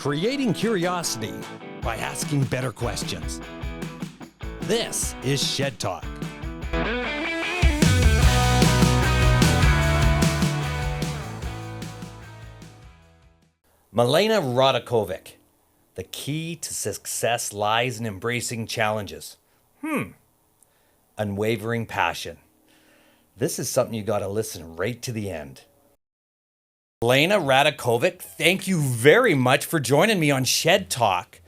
creating curiosity by asking better questions. This is Shed Talk. Milena Radakovic. The key to success lies in embracing challenges. Unwavering passion. This is something you got to listen right to the end. Milena Radakovic, thank you very much for joining me on Shed Talk.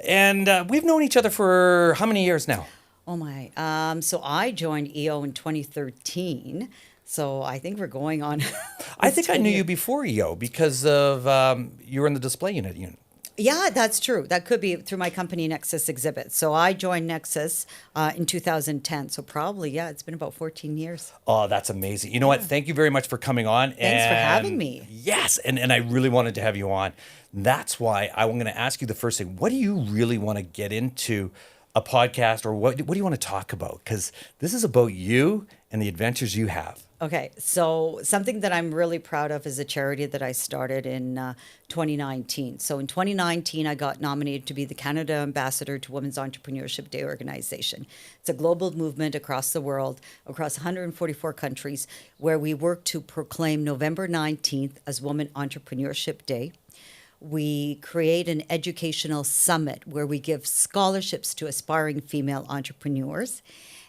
And we've known each other for how many years now? Oh my. So I joined EO in 2013. So I think we're going on. I think I knew you before EO because of you were in the display unit. Yeah, that's true. That could be through my company, Nexus Exhibits. So I joined Nexus in 2010. So probably, yeah, it's been about 14 years. Oh, that's amazing. You know what? Thank you very much for coming on. Thanks for having me. Yes, and I really wanted to have you on. That's why I'm going to ask you the first thing. What do you really want to get into a podcast, or what do you want to talk about? Because this is about you and the adventures you have. Okay, so something that I'm really proud of is a charity that I started in 2019. So in 2019, I got nominated to be the Canada Ambassador to Women's Entrepreneurship Day organization. It's a global movement across the world, across 144 countries, where we work to proclaim November 19th as Women Entrepreneurship Day. We create an educational summit where we give scholarships to aspiring female entrepreneurs.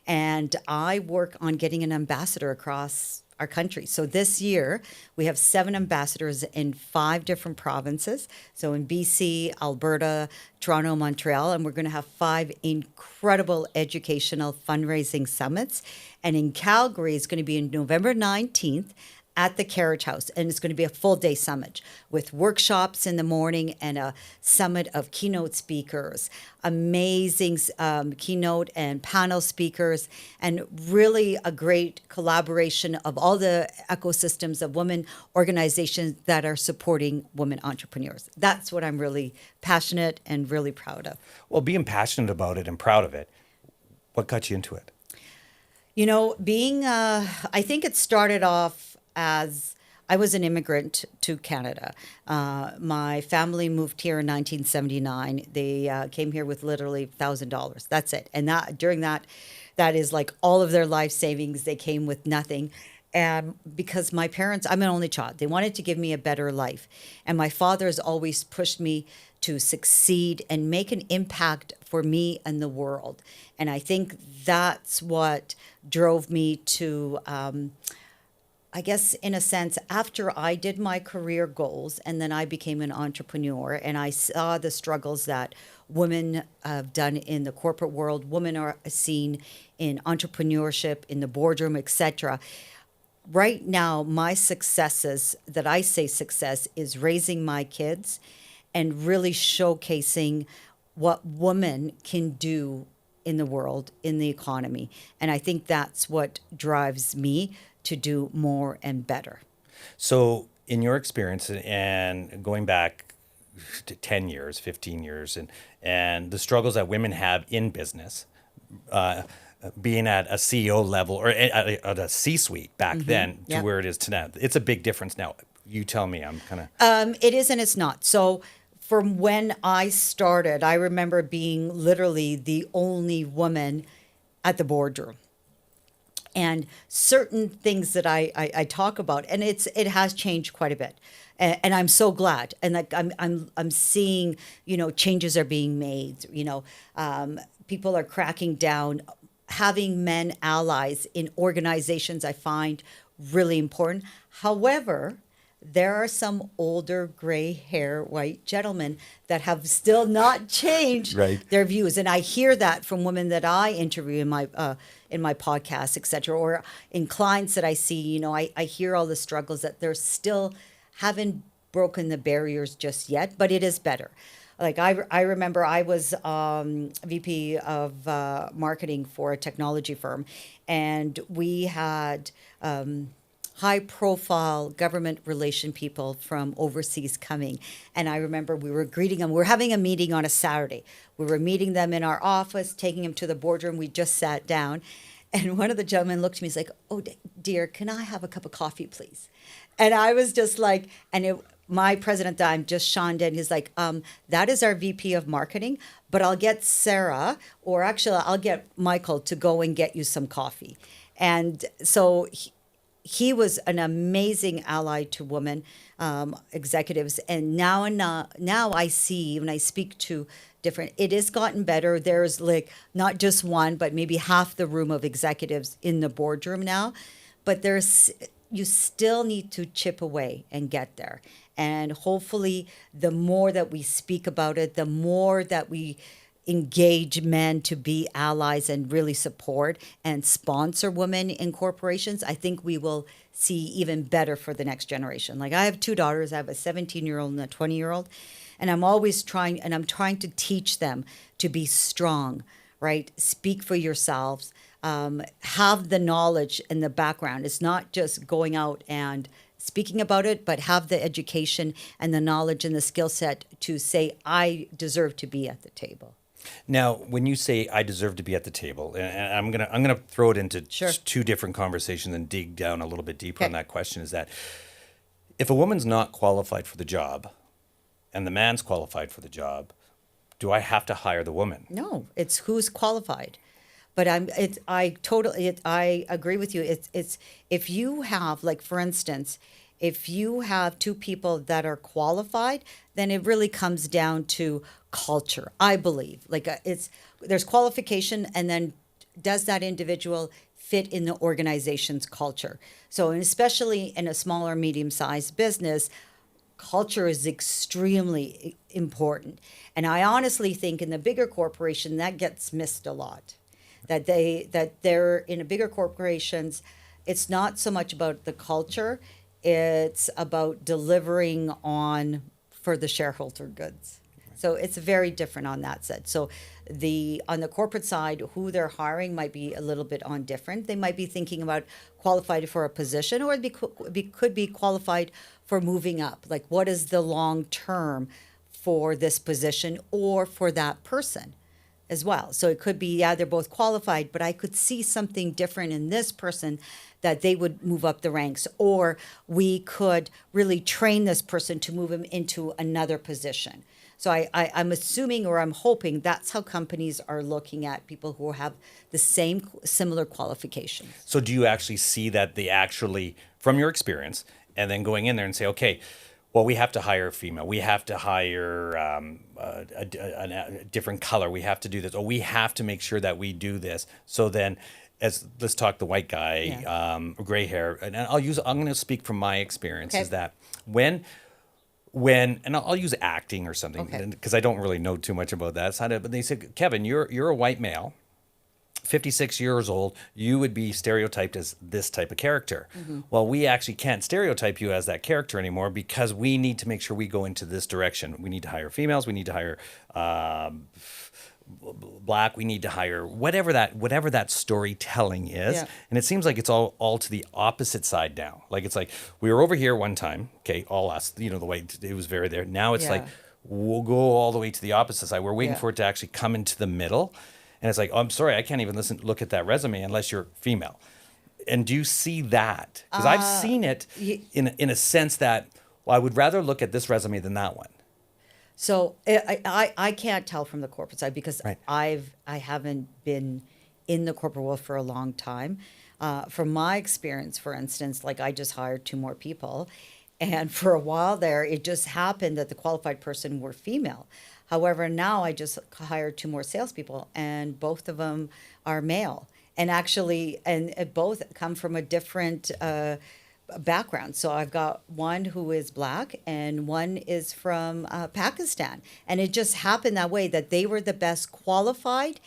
And I work on getting an ambassador across our country. So this year, we have 7 ambassadors in 5 different provinces. So in BC, Alberta, Toronto, Montreal, and we're going to have 5 incredible educational fundraising summits. And in Calgary, it's going to be on November 19th at the Carriage House, and it's going to be a full-day summit with workshops in the morning and a summit of keynote speakers, amazing keynote and panel speakers, and really a great collaboration of all the ecosystems of women organizations that are supporting women entrepreneurs. That's what I'm really passionate and really proud of. Well, being passionate about it and proud of it, what got you into it? You know, I think it started off as I was an immigrant to Canada. My family moved here in 1979. They came here with literally $1,000. That's it. And that is like all of their life savings. They came with nothing. And because my parents, I'm an only child, they wanted to give me a better life. And my father has always pushed me to succeed and make an impact for me and the world. And I think that's what drove me to I guess in a sense, after I did my career goals and then I became an entrepreneur and I saw the struggles that women have done in the corporate world, women are seen in entrepreneurship, in the boardroom, etc. Right now, my successes, that I say success, is raising my kids and really showcasing what women can do in the world, in the economy. And I think that's what drives me to do more and better. So in your experience and going back to 10 years, 15 years, and the struggles that women have in business, being at a CEO level or at a C-suite back then to where it is to now, it's a big difference now. You tell me, I'm kind of... It is and it's not. So from when I started, I remember being literally the only woman at the boardroom. And certain things that I talk about, and it has changed quite a bit, and I'm so glad. And like I'm seeing, changes are being made. People are cracking down. Having men allies in organizations, I find really important. However, there are some older gray hair white gentlemen that have still not changed their views. And I hear that from women that I interview in my podcast, et cetera, or in clients that I see. I hear all the struggles that they're still haven't broken the barriers just yet, but it is better. Like I remember I was VP of marketing for a technology firm, and we had high-profile government relation people from overseas coming. And I remember we were greeting them. We were having a meeting on a Saturday. We were meeting them in our office, taking them to the boardroom. We just sat down. And one of the gentlemen looked at me, he's like, "Oh, dear, can I have a cup of coffee, please?" And I was just like, my president that I'm just shined in, he's like, that is our VP of marketing, but I'll get Sarah, or actually I'll get Michael to go and get you some coffee. And so he was an amazing ally to women executives. And now I see when I speak to different, it has gotten better. There's like not just one, but maybe half the room of executives in the boardroom now. But you still need to chip away and get there. And hopefully, the more that we speak about it, the more that we engage men to be allies and really support and sponsor women in corporations, I think we will see even better for the next generation. Like I have two daughters, I have a 17-year-old and a 20-year-old, and I'm trying to teach them to be strong, right? Speak for yourselves, have the knowledge and the background. It's not just going out and speaking about it, but have the education and the knowledge and the skill set to say, I deserve to be at the table. Now, when you say I deserve to be at the table, and I'm gonna throw it into Sure. two different conversations and dig down a little bit deeper on Okay. that question, is that if a woman's not qualified for the job and the man's qualified for the job, do I have to hire the woman? No, it's who's qualified. But I agree with you. It's if you have, like, for instance, if you have two people that are qualified, then it really comes down to culture, I believe. Like there's qualification, and then does that individual fit in the organization's culture? So, and especially in a smaller, medium-sized business, culture is extremely important. And I honestly think in the bigger corporation that gets missed a lot. That they're in a bigger corporations, it's not so much about the culture, it's about delivering on for the shareholder goods. So it's very different on that side. So on the corporate side, who they're hiring might be a little bit on different. They might be thinking about qualified for a position, or could be qualified for moving up. Like, what is the long term for this position or for that person as well? So it could be, yeah, they're both qualified, but I could see something different in this person that they would move up the ranks, or we could really train this person to move him into another position. So I'm assuming, or I'm hoping, that's how companies are looking at people who have the similar qualifications. So do you actually see that they actually, from your experience, and then going in there and say, okay, well, we have to hire a female. We have to hire a different color. We have to do this. Or we have to make sure that we do this. So then, let's talk the white guy, Yeah. gray hair. And I'm going to speak from my experience, Okay. is that and I'll use acting or something, Okay. because I don't really know too much about that side of it. But they said, Kevin, you're a white male, 56 years old, you would be stereotyped as this type of character. Mm-hmm. Well, we actually can't stereotype you as that character anymore, because we need to make sure we go into this direction. We need to hire females. We need to hire black. We need to hire whatever that storytelling is. Yeah. And it seems like it's all to the opposite side now. Like, it's like we were over here one time, okay, all us, the way it was very there. Now it's Yeah. like we'll go all the way to the opposite side. We're waiting Yeah. for it to actually come into the middle. And it's like, oh, I'm sorry, I can't even look at that resume unless you're female. And do you see that? Because I've seen it in a sense that, well, I would rather look at this resume than that one. So I can't tell from the corporate side, because Right. I haven't been in the corporate world for a long time. From my experience, for instance, like I just hired two more people, and for a while there, it just happened that the qualified person were female. However, now I just hired two more salespeople, and both of them are male, and actually, and both come from a different background. So I've got one who is black and one is from Pakistan. And it just happened that way, that they were the best qualified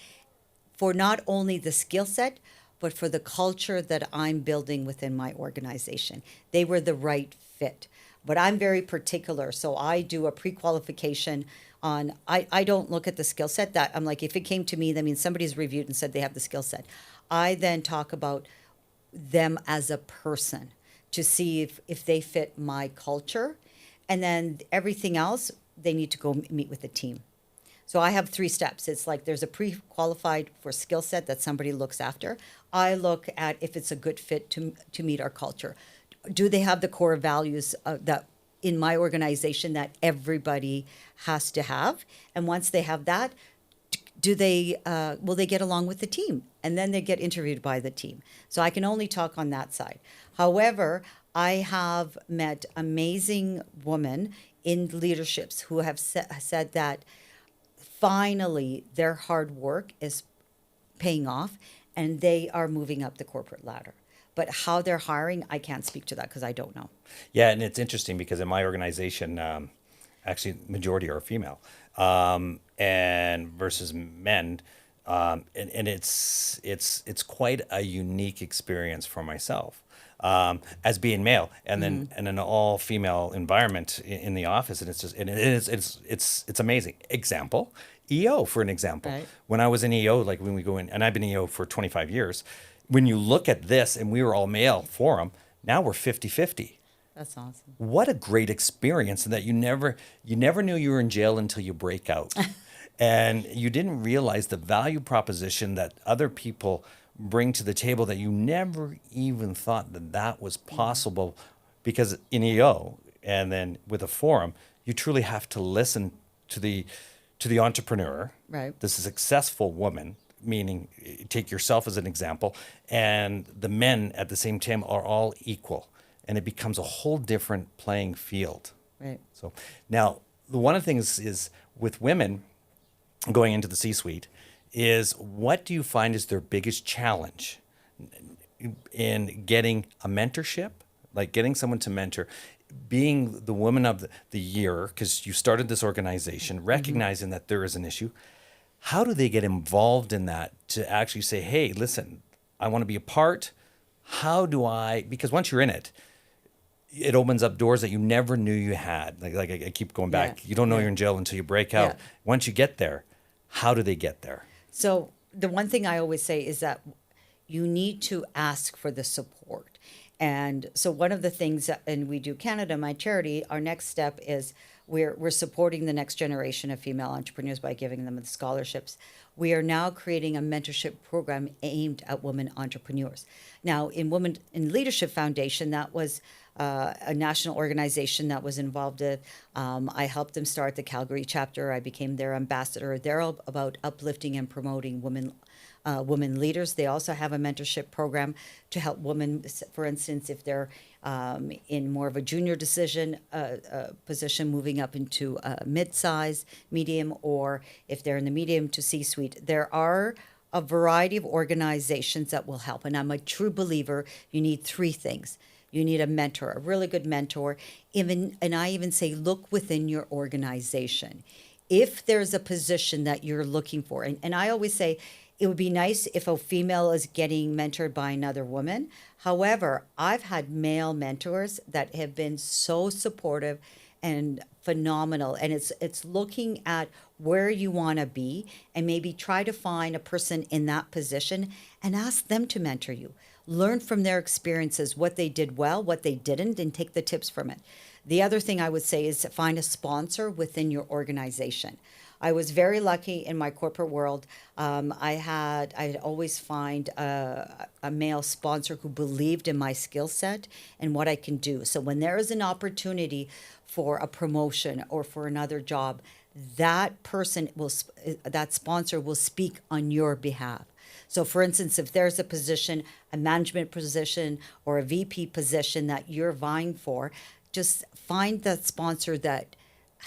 for not only the skill set, but for the culture that I'm building within my organization. They were the right fit. But I'm very particular. So I do a pre-qualification on, I don't look at the skill set. That I'm like, if it came to me, that means somebody's reviewed and said they have the skill set. I then talk about them as a person to see if they fit my culture. And then everything else, they need to go meet with the team. So I have 3 steps. It's like there's a pre-qualified for skill set that somebody looks after. I look at if it's a good fit to meet our culture. Do they have the core values that in my organization that everybody has to have. And once they have that, do they will they get along with the team? And then they get interviewed by the team. So I can only talk on that side. However, I have met amazing women in leaderships who have said that finally their hard work is paying off and they are moving up the corporate ladder. But how they're hiring, I can't speak to that because I don't know. Yeah, and it's interesting because in my organization, actually, majority are female, and versus men, and it's quite a unique experience for myself. As being male, and then in an all female environment in the office, and it's amazing. Example, EO for an example. Right. When I was in EO, like when we go in, and I've been EO for 25 years. When you look at this, and we were all male forum, now we're 50-50. That's awesome. What a great experience, and that you never knew you were in jail until you break out. And you didn't realize the value proposition that other people bring to the table, that you never even thought that that was possible. Because in EO and then with a forum, you truly have to listen to the entrepreneur, Right. the successful woman, meaning take yourself as an example, and the men at the same time are all equal, and it becomes a whole different playing field. Right. So now, one of the things is with women going into the C-suite is, what do you find is their biggest challenge in getting a mentorship, like getting someone to mentor, being the woman of the year, because you started this organization, recognizing that there is an issue. How do they get involved in that to actually say, hey, listen, I want to be a part? How do I, because once you're in it, it opens up doors that you never knew you had. Like I keep going back. Yeah. You don't know Yeah. you're in jail until you break out. Yeah. Once you get there, how do they get there? So the one thing I always say is that you need to ask for the support. And so one of the things, and we do Canada, my charity, our next step is we're supporting the next generation of female entrepreneurs by giving them the scholarships. We are now creating a mentorship program aimed at women entrepreneurs. Now, in Women in Leadership Foundation, that was a national organization that was involved in. I helped them start the Calgary chapter. I became their ambassador. They're all about uplifting and promoting women leaders. They also have a mentorship program to help women, for instance, if they're in more of a junior position, moving up into a mid-size, medium, or if they're in the medium to C-suite. There are a variety of organizations that will help. And I'm a true believer, you need three things. You need a mentor, a really good mentor. And I even say, look within your organization. If there's a position that you're looking for, and I always say, it would be nice if a female is getting mentored by another woman. However, I've had male mentors that have been so supportive and phenomenal. And it's looking at where you want to be and maybe try to find a person in that position and ask them to mentor you. Learn from their experiences, what they did well, what they didn't, and take the tips from it. The other thing I would say is find a sponsor within your organization. I was very lucky in my corporate world. I'd always find a male sponsor who believed in my skill set and what I can do. So when there is an opportunity for a promotion or for another job, that sponsor will speak on your behalf. So for instance, if there's a position, a management position or a VP position that you're vying for, just find that sponsor that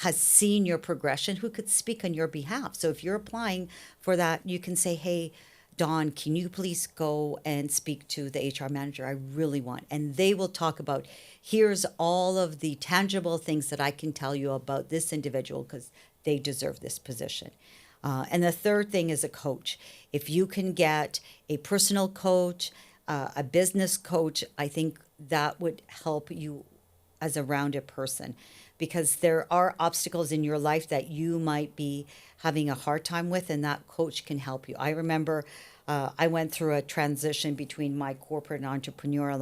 has seen your progression who could speak on your behalf. So if you're applying for that, you can say, hey, Dawn, can you please go and speak to the HR manager? I really want. And they will talk about, here's all of the tangible things that I can tell you about this individual because they deserve this position. And the third thing is a coach. If you can get a personal coach, a business coach, I think that would help you as a rounded person, because there are obstacles in your life that you might be having a hard time with, and that coach can help you. I remember I went through a transition between my corporate and entrepreneurial.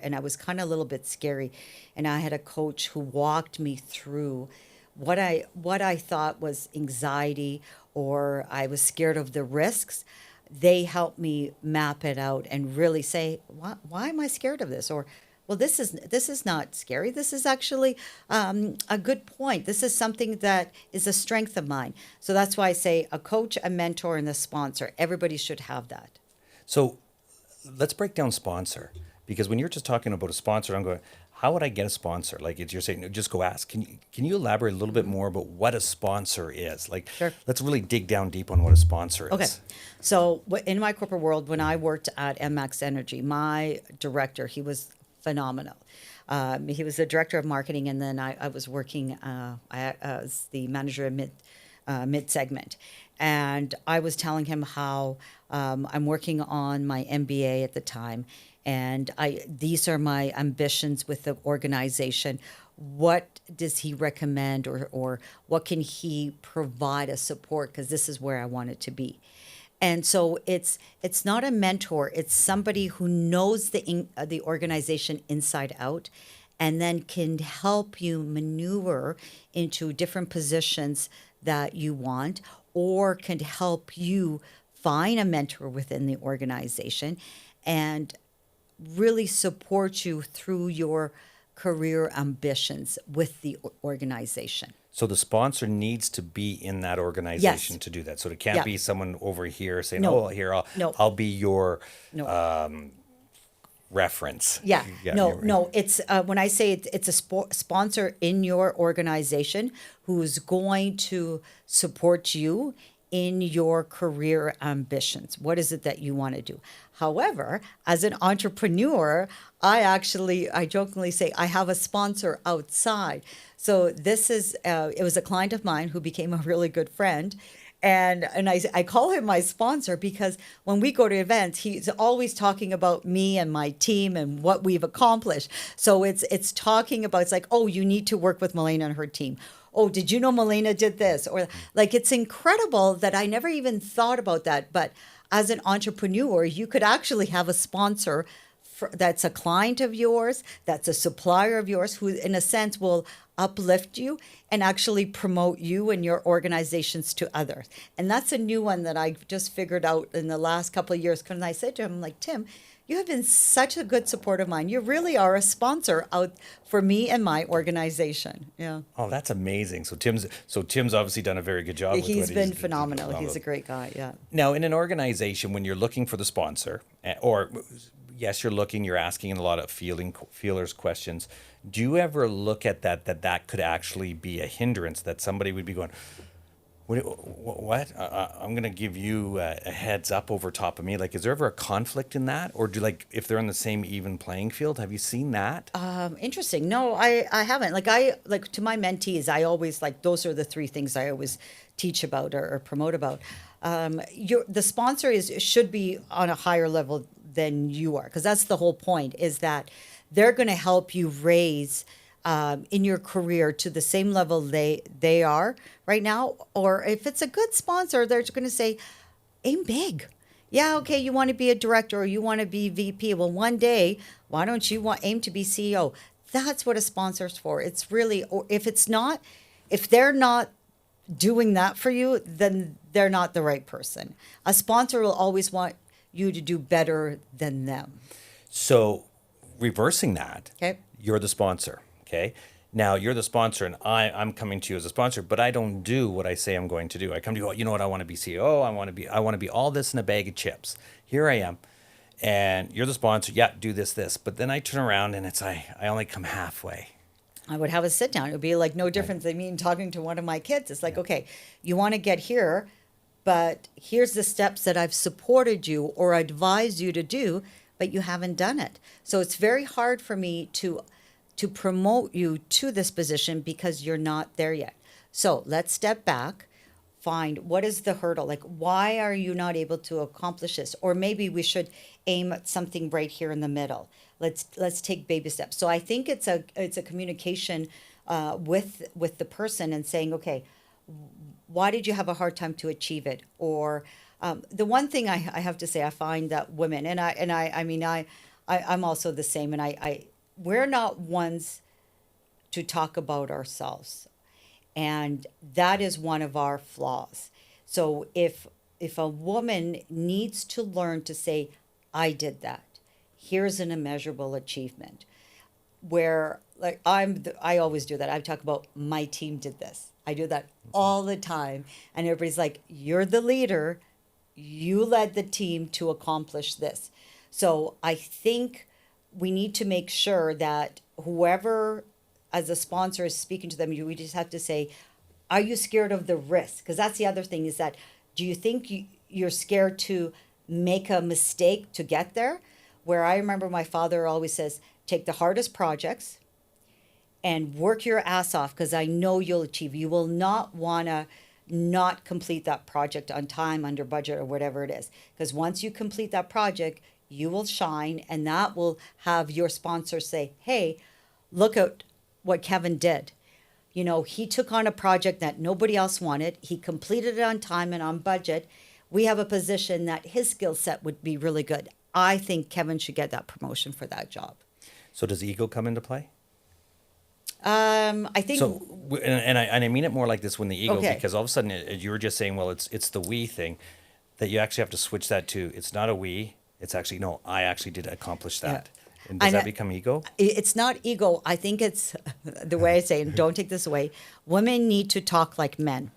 And I was kind of a little bit scary, and I had a coach who walked me through what I thought was anxiety, or I was scared of the risks. They helped me map it out and really say, why am I scared of this? Or, well, well, this is not scary. This is actually a good point. This is something that is a strength of mine. So that's why I say a coach, a mentor, and a sponsor. Everybody should have that. So let's break down sponsor, because when you're just talking about a sponsor, I'm going, how would I get a sponsor? Like you're saying, no, just go ask. Can you elaborate a little bit more about what a sponsor is? Like, Sure. let's really dig down deep on what a sponsor is. Okay. So in my corporate world, when I worked at MX Energy, my director, he was phenomenal. He was the director of marketing, and then I was working as the manager of mid segment. And I was telling him how I'm working on my MBA at the time, and these are my ambitions with the organization. What does he recommend, or what can he provide as support? Because this is where I want it to be. And so it's not a mentor. It's somebody who knows the organization inside out, and then can help you maneuver into different positions that you want, or can help you find a mentor within the organization and really support you through your career ambitions with the organization. So the sponsor needs to be in that organization Yes. to do that. So it can't Yeah. be someone over here saying, No. "Oh, here No. I'll be your No. reference." Yeah, Yeah, no, you're- no. It's when I say it's a sponsor in your organization who's going to support you in your career ambitions. What is it that you want to do? However, as an entrepreneur, I jokingly say I have a sponsor outside. So this is it was a client of mine who became a really good friend. And I call him my sponsor because when we go to events, he's always talking about me and my team and what we've accomplished. So it's talking about, it's like, oh, you need to work with Milena and her team. Oh, did you know Milena did this? Or like, it's incredible that I never even thought about that. But as an entrepreneur, you could actually have a sponsor that's a client of yours, that's a supplier of yours, who in a sense will uplift you and actually promote you and your organizations to others. And that's a new one that I just figured out in the last couple of years. Because I said to him, like, Tim, you have been such a good support of mine. You really are a sponsor out for me and my organization. Yeah. Oh, that's amazing. So Tim's obviously done a very good job with He's what been phenomenal. He's a great guy. Yeah. Now, in an organization, when you're looking for the sponsor, or yes, you're asking a lot of feelers questions. Do you ever look at that could actually be a hindrance, that somebody would be going, what? I'm going to give you a heads up over top of me. Like, is there ever a conflict in that? Or if they're on the same even playing field, have you seen that? Interesting. No, I haven't. Like to my mentees, I always those are the three things I always teach about or promote about. The sponsor should be on a higher level than you are, because that's the whole point, is that they're going to help you raise in your career to the same level they are right now. Or if it's a good sponsor, they're going to say, aim big. Yeah, okay, you want to be a director or you want to be VP. Well, one day, why don't you aim to be CEO? That's what a sponsor's for. It's really, or if they're not doing that for you, then they're not the right person. A sponsor will always want you to do better than them. So, reversing that, Okay. you're the sponsor. Okay. Now you're the sponsor, and I'm coming to you as a sponsor, but I don't do what I say I'm going to do. I come to you, you know what? I want to be CEO. I want to be all this in a bag of chips. Here I am, and you're the sponsor. Yeah, do this. But then I turn around, and I only come halfway. I would have a sit down. It would be like no different than me talking to one of my kids. It's like, okay, you want to get here, but here's the steps that I've supported you or advised you to do, but you haven't done it. So it's very hard for me to promote you to this position because you're not there yet. So let's step back, find what is the hurdle? Like, why are you not able to accomplish this? Or maybe we should aim at something right here in the middle. Let's take baby steps. So I think it's a communication with the person and saying, okay, why did you have a hard time to achieve it? Or the one thing I have to say, I find that women, I'm also the same, and we're not ones to talk about ourselves, and that is one of our flaws. So if a woman needs to learn to say, I did that, here's an immeasurable achievement, where like I always do that. I talk about my team did this. I do that all the time, and everybody's like, "You're the leader. You led the team to accomplish this." So I think we need to make sure that whoever, as a sponsor, is speaking to them, we just have to say, "Are you scared of the risk?" Because that's the other thing is that, do you think you're scared to make a mistake to get there? Where I remember my father always says, take the hardest projects and work your ass off because I know you'll achieve. You will not want to not complete that project on time, under budget, or whatever it is. Because once you complete that project, you will shine, and that will have your sponsor say, hey, look at what Kevin did. You know, he took on a project that nobody else wanted. He completed it on time and on budget. We have a position that his skill set would be really good. I think Kevin should get that promotion for that job. So does ego come into play? I think So, and I mean it more like this when the ego, Okay. because all of a sudden you were just saying, well, it's the we thing, that you actually have to switch that to, it's not a we, it's actually, no, I actually did accomplish that. And does And that become ego? it's not ego. I think it's the way I say, and don't take this away. Women need to talk like men.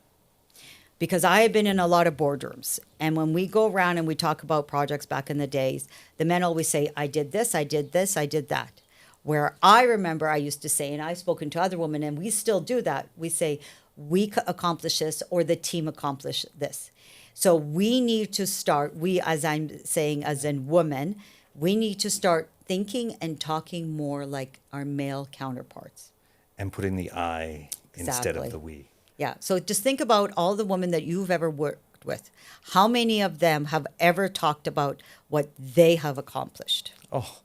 Because I have been in a lot of boardrooms. And when we go around and we talk about projects back in the days, the men always say, I did this, I did this, I did that. Where I remember I used to say, and I've spoken to other women, and we still do that. We say, we accomplished this, or the team accomplished this. So we need to start, we, as I'm saying, as in women, we need to start thinking and talking more like our male counterparts. And putting the I instead Exactly. of the we. Yeah. So just think about all the women that you've ever worked with. How many of them have ever talked about what they have accomplished? Oh,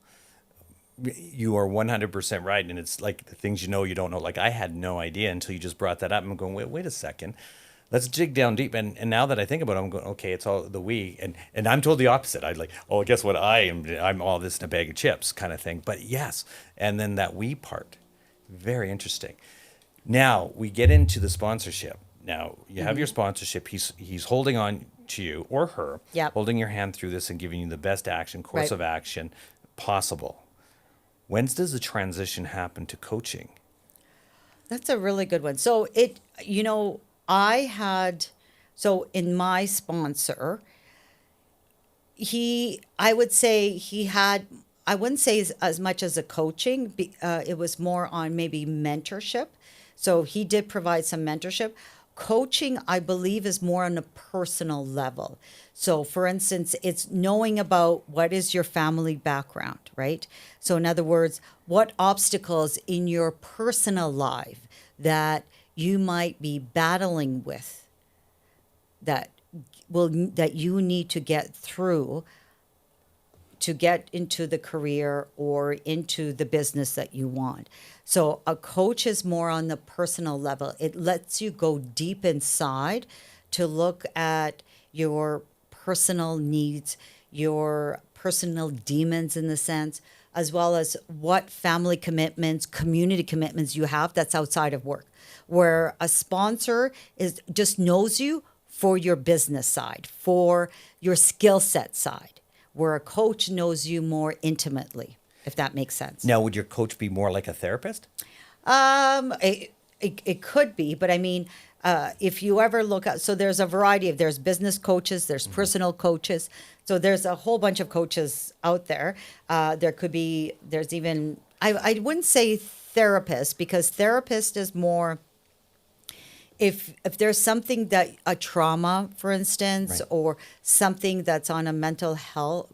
you are 100% right. And it's like the things you know, you don't know. Like I had no idea until you just brought that up. I'm going, wait a second. Let's dig down deep. And now that I think about it, I'm going, okay, it's all the we. And I'm told the opposite. I'd like, oh, guess what? I'm all this in a bag of chips kind of thing. But yes. And then that we part. Very interesting. Now we get into the sponsorship. Now you have your sponsorship. He's holding on to you or her, Yep. holding your hand through this and giving you the best course Right. of action possible. When does the transition happen to coaching? That's a really good one. So so in my sponsor, I would say he had, I wouldn't say as much as a coaching, it was more on maybe mentorship. So he did provide some mentorship. Coaching, I believe, is more on a personal level. So, for instance, it's knowing about what is your family background, right? So, in other words, what obstacles in your personal life that you might be battling with that you need to get through to get into the career or into the business that you want. So a coach is more on the personal level. It lets you go deep inside to look at your personal needs, your personal demons in the sense, as well as what family commitments, community commitments you have that's outside of work. Where a sponsor just knows you for your business side, for your skill set side, where a coach knows you more intimately, if that makes sense. Now, would your coach be more like a therapist? It could be, but I mean, if you ever look at, so there's a variety there's business coaches, there's personal coaches. So there's a whole bunch of coaches out there. There's even, I wouldn't say therapist, because therapist is more, if there's something that a trauma, for instance, Right. or something that's on a mental health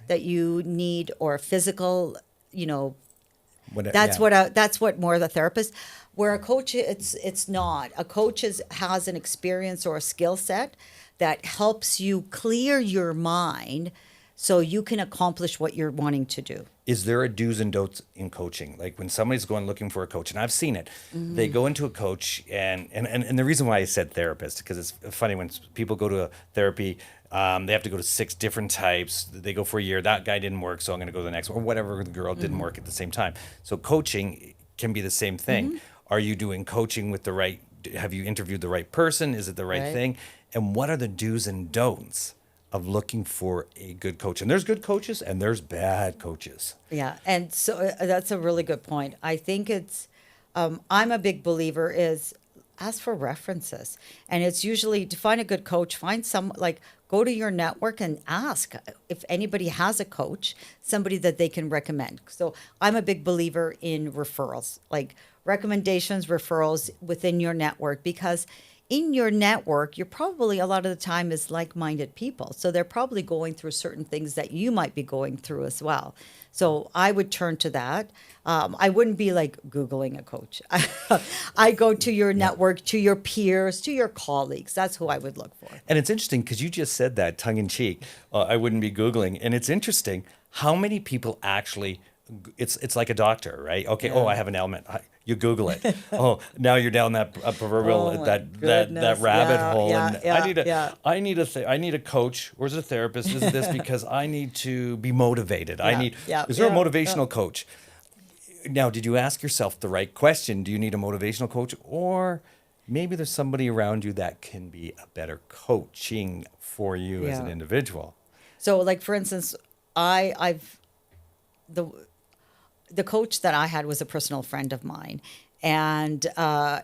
that you need, or physical, that's what more the therapist. Where a coach, it's not. A coach has an experience or a skill set that helps you clear your mind so you can accomplish what you're wanting to do. Is there a do's and don'ts in coaching? Like when somebody's going looking for a coach, and I've seen it, they go into a coach, and the reason why I said therapist, because it's funny when people go to a therapy, they have to go to 6 different types. They go for a year. That guy didn't work, so I'm going to go to the next one, or whatever. The girl didn't work at the same time. So coaching can be the same thing. Are you doing coaching with the right? Have you interviewed the right person? Is it the right Right. thing? And what are the do's and don'ts of looking for a good coach. And there's good coaches and there's bad coaches. Yeah, and so that's a really good point. I think I'm a big believer is ask for references, and it's usually to find a good coach, find some like go to your network and ask if anybody has a coach, somebody that they can recommend. So I'm a big believer in referrals, like recommendations, referrals within your network, because in your network, you're probably a lot of the time is like-minded people. So they're probably going through certain things that you might be going through as well. So I would turn to that. I wouldn't be like Googling a coach. I go to your network, to your peers, to your colleagues. That's who I would look for. And it's interesting because you just said that tongue in cheek. I wouldn't be Googling. And it's interesting how many people actually, it's like a doctor, right? Okay. Oh, I have an ailment. You Google it. Oh, now you're down that proverbial Oh my that goodness. rabbit Yeah, hole. yeah, And yeah, I need a coach or is it a therapist? Is it this because I need to be motivated? Is there a motivational coach? Now, did you ask yourself the right question? Do you need a motivational coach, or maybe there's somebody around you that can be a better coaching for you as an Yeah. individual? So, like for instance, I've the coach that I had was a personal friend of mine, and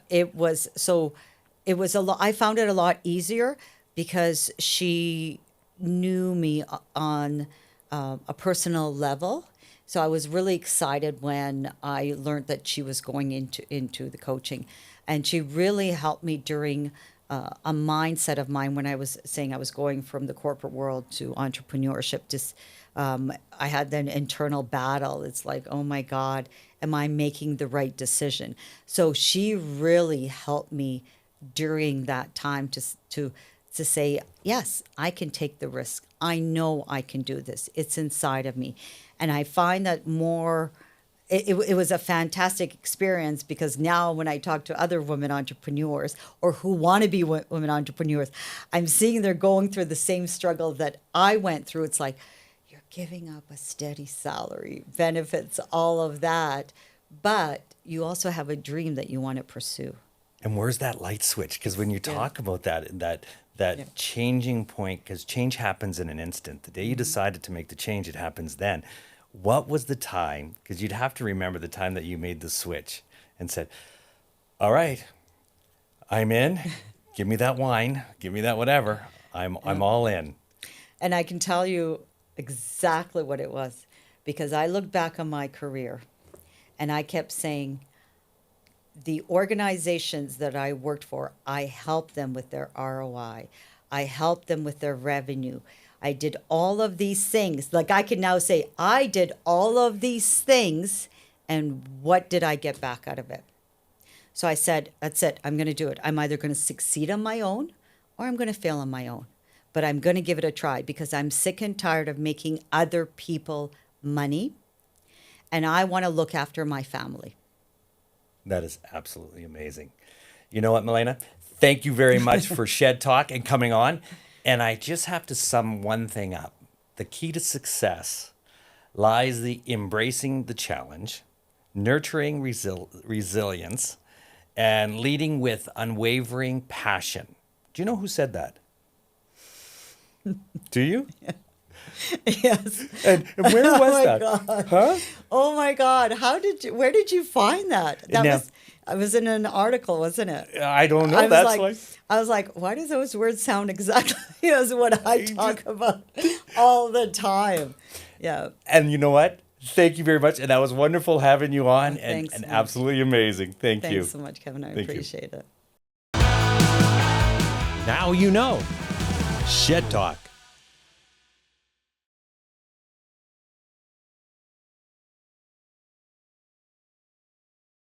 it was a lot. I found it a lot easier because she knew me on a personal level. So I was really excited when I learned that she was going into the coaching, and she really helped me during a mindset of mine when I was saying I was going from the corporate world to entrepreneurship. Just I had an internal battle. It's like, oh my God, am I making the right decision? So she really helped me during that time to say, yes, I can take the risk. I know I can do this. It's inside of me. And I find that it was a fantastic experience, because now when I talk to other women entrepreneurs or who want to be women entrepreneurs, I'm seeing they're going through the same struggle that I went through. It's like, you're giving up a steady salary, benefits, all of that, but you also have a dream that you want to pursue. And where's that light switch? Because when you talk about that Yeah. changing point, because change happens in an instant. The day you decided to make the change, it happens then. What was the time? Because you'd have to remember the time that you made the switch and said, all right, I'm in. Give me that wine. Give me that whatever. I'm all in. And I can tell you exactly what it was, because I look back on my career and I kept saying, the organizations that I worked for, I helped them with their ROI. I helped them with their revenue. I did all of these things. Like I can now say, I did all of these things, and what did I get back out of it? So I said, that's it. I'm going to do it. I'm either going to succeed on my own or I'm going to fail on my own. But I'm going to give it a try, because I'm sick and tired of making other people money, and I want to look after my family. That is absolutely amazing. You know what, Milena? Thank you very much for Shed Talk and coming on. And I just have to sum one thing up. The key to success lies the embracing the challenge, nurturing resilience, and leading with unwavering passion. Do you know who said that? Do you? Yes. And where was my that? God. Huh? Oh my God. Where did you find that? Now- I was in an article, wasn't it? I don't know. I was That's like, why. I was like, why do those words sound exactly as what I talk about all the time? Yeah. And you know what? Thank you very much. And that was wonderful having you on, and Thanks so much. absolutely amazing. Thank you. Thanks so much, Kevin. I Thank you. appreciate it. Now you know. Shed Talk.